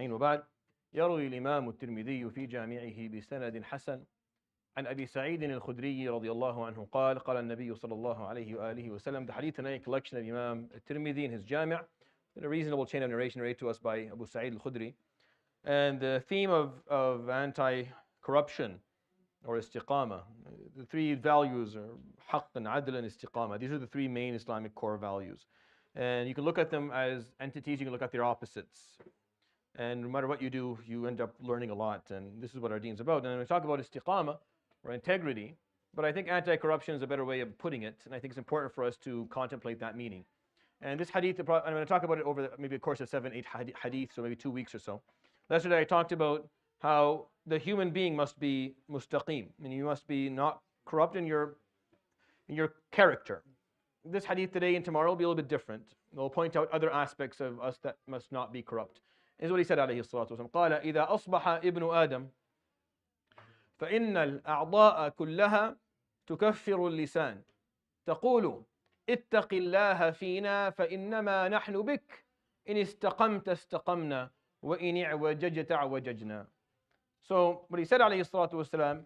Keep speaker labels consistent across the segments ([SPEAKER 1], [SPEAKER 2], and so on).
[SPEAKER 1] وبعد يروي الإمام الترمذي في جامعه بسند حسن عن أبي سعيد الخدري رضي الله عنه قال قال النبي صلى الله عليه وآله وسلم. The hadith in a collection of Imam al-Tirmidhi in his Jami', in a reasonable chain of narration narrated to us by Abu Sa'id al-Khudri. And the theme of anti-corruption or Istiqamah, the three values are Haqq and Adl and Istiqamah. These are the three main Islamic core values. And you can look at them as entities, you can look at their opposites. And no matter what you do, you end up learning a lot. And this is what our deen is about. And when we talk about Istiqamah, or integrity, but I think anti-corruption is a better way of putting it, and I think it's important for us to contemplate that meaning. And this hadith, I'm going to talk about it over maybe a course of 7-8 hadiths, so maybe 2 weeks or so. Yesterday I talked about how the human being must be mustaqim, meaning you must be not corrupt in your character. This hadith today and tomorrow will be a little bit different. We'll point out other aspects of us that must not be corrupt. This is what he said عليه الصلاة والسلام. قال إذا أصبح ابن آدم فإن الأعضاء كلها تكفر اللسان تقول اتق الله فينا فإنما نحن بك إن استقمت استقمنا وإن وججت وججنا. So what he said عليه الصلاة والسلام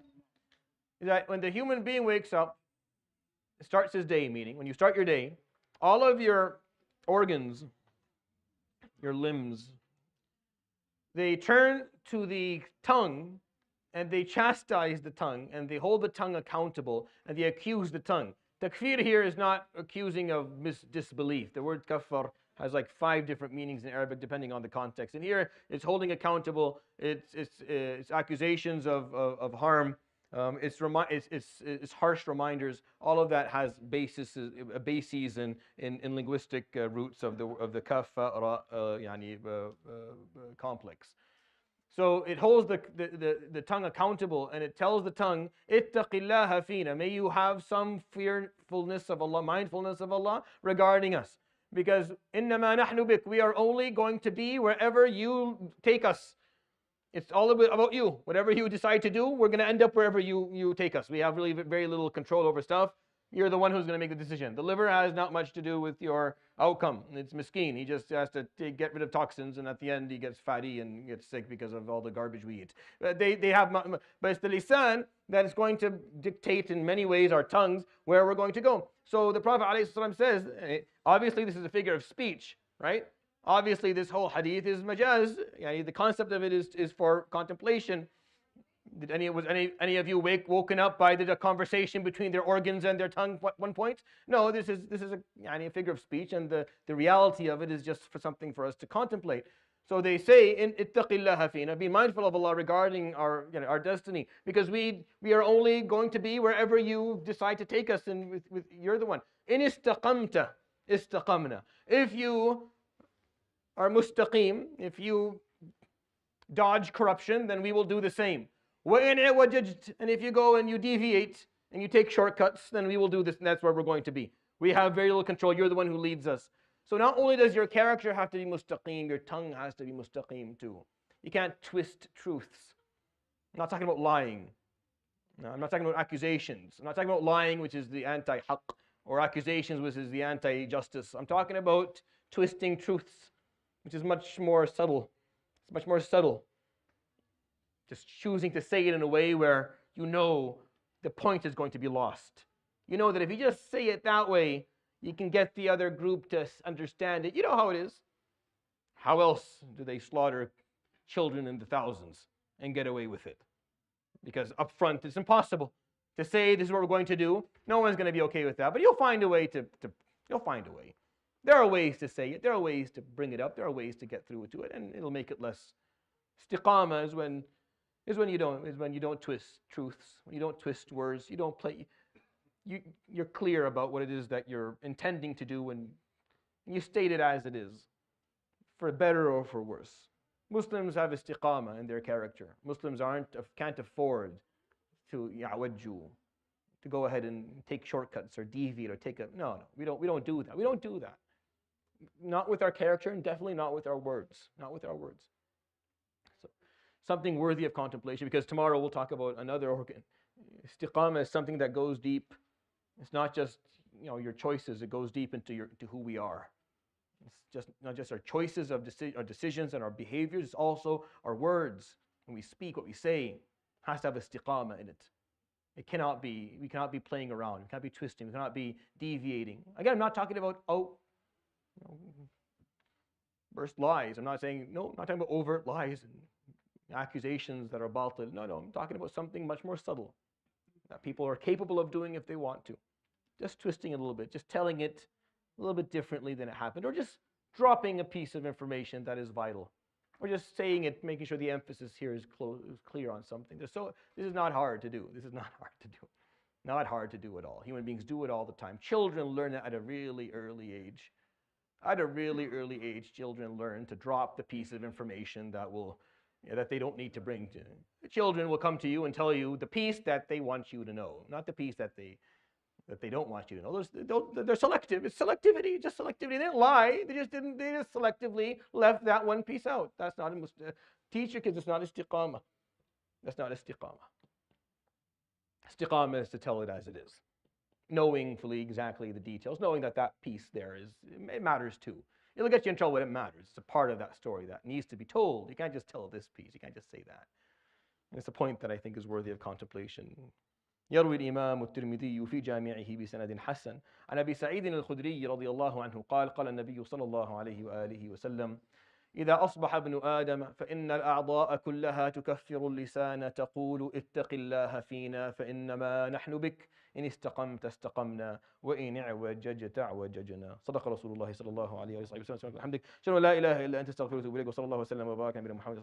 [SPEAKER 1] is that when the human being wakes up, starts his day, meaning when you start your day, all of your organs, your limbs, they turn to the tongue and they chastise the tongue and they hold the tongue accountable and they accuse the tongue. Takfir here is not accusing of disbelief. The word kafar has like 5 different meanings in Arabic depending on the context. And here it's holding accountable, it's accusations of harm, it's harsh reminders. All of that has bases in linguistic roots of the kafara complex. So it holds the tongue accountable and it tells the tongue, ittaqillaha fina, may you have some fearfulness of Allah, mindfulness of Allah regarding us. Because innama nahnu bik, we are only going to be wherever you take us. It's all about you. Whatever you decide to do, we're going to end up wherever you take us. We have really very little control over stuff. You're the one who's going to make the decision. The liver has not much to do with your outcome. It's miskeen. He just has to get rid of toxins, and at the end he gets fatty and gets sick because of all the garbage we eat. They have, but it's the lisan that is going to dictate in many ways, our tongues, where we're going to go. So the Prophet ﷺ says, obviously this is a figure of speech, right? Obviously this whole hadith is majaz. The concept of it is for contemplation. Did any of you woken up by the conversation between their organs and their tongue at one point? No, this is a figure of speech, and the reality of it is just for something for us to contemplate. So they say, in ittaqillaha fina, be mindful of Allah regarding our destiny, because we are only going to be wherever you decide to take us, and you're the one. In istaqamta, istaqamna. If you are mustaqim, if you dodge corruption, then we will do the same. And if you go and you deviate and you take shortcuts, then we will do this, and that's where we're going to be. We have very little control. You're the one who leads us. So not only does your character have to be mustaqim, your tongue has to be mustaqim too. You can't twist truths. I'm not talking about lying. No, I'm not talking about accusations. I'm not talking about lying, which is the anti-haqq, or accusations, which is the anti-justice. I'm talking about twisting truths, which is much more subtle. It's much more subtle. Just choosing to say it in a way where you know the point is going to be lost. You know that if you just say it that way, you can get the other group to understand it. You know how it is. How else do they slaughter children in the thousands and get away with it? Because up front, it's impossible to say this is what we're going to do. No one's going to be okay with that. But you'll find a way you'll find a way. There are ways to say it. There are ways to bring it up. There are ways to get through to it, and it'll make it less. Istiqamah is when you don't twist truths, when you don't twist words, you don't play. You're clear about what it is that you're intending to do, and you state it as it is, for better or for worse. Muslims have istiqamah in their character. Muslims can't afford to to go ahead and take shortcuts or deviate or no. We don't do that. We don't do that. Not with our character, and definitely not with our words. Not with our words. So, something worthy of contemplation, because tomorrow we'll talk about another organ. Istiqamah is something that goes deep. It's not just your choices. It goes deep into who we are. It's just not just our choices of our decisions and our behaviors, it's also our words. When we speak, what we say has to have istiqamah in it. We cannot be playing around. We can't be twisting. We cannot be deviating. Again, I'm not talking about burst lies. I'm not saying, no, I'm not talking about overt lies and accusations that are batil. No, I'm talking about something much more subtle that people are capable of doing if they want to. Just twisting it a little bit, just telling it a little bit differently than it happened, or just dropping a piece of information that is vital, or just saying it, making sure the emphasis here is clear on something. This is not hard to do. This is not hard to do. Not hard to do at all. Human beings do it all the time. Children learn it at a really early age. At a really early age, children learn to drop the piece of information that they don't need to bring to. The children will come to you and tell you the piece that they want you to know, not the piece that they don't want you to know. They're selective. It's selectivity, just selectivity. They didn't lie. They just selectively left that one piece out. That's not teach your kids. It's not istiqamah. That's not istiqamah. Istiqamah is to tell it as it is, knowing fully exactly the details, knowing that piece there it matters too. It'll get you in trouble when it matters. It's a part of that story that needs to be told. You can't just tell this piece. You can't just say that. And it's a point that I think is worthy of contemplation. يروي الإمام الترمذي في جامعه بسند حسن عن أبي سعيد الخدري رضي الله عنه قال النبي صلى الله عليه وآله وسلم إذا أصبح ابن آدم فإن الأعضاء كلها تكفر اللسان تقول اتق الله فينا فإنما نحن بك إن استقمت استقمنا وإن وججت وججنا. صدق رسول الله صلى الله عليه وسلم. الحمد لله لا إله إلا أنت استغفرك وأتوب إليك وصلى الله وسلم وبارك على محمد.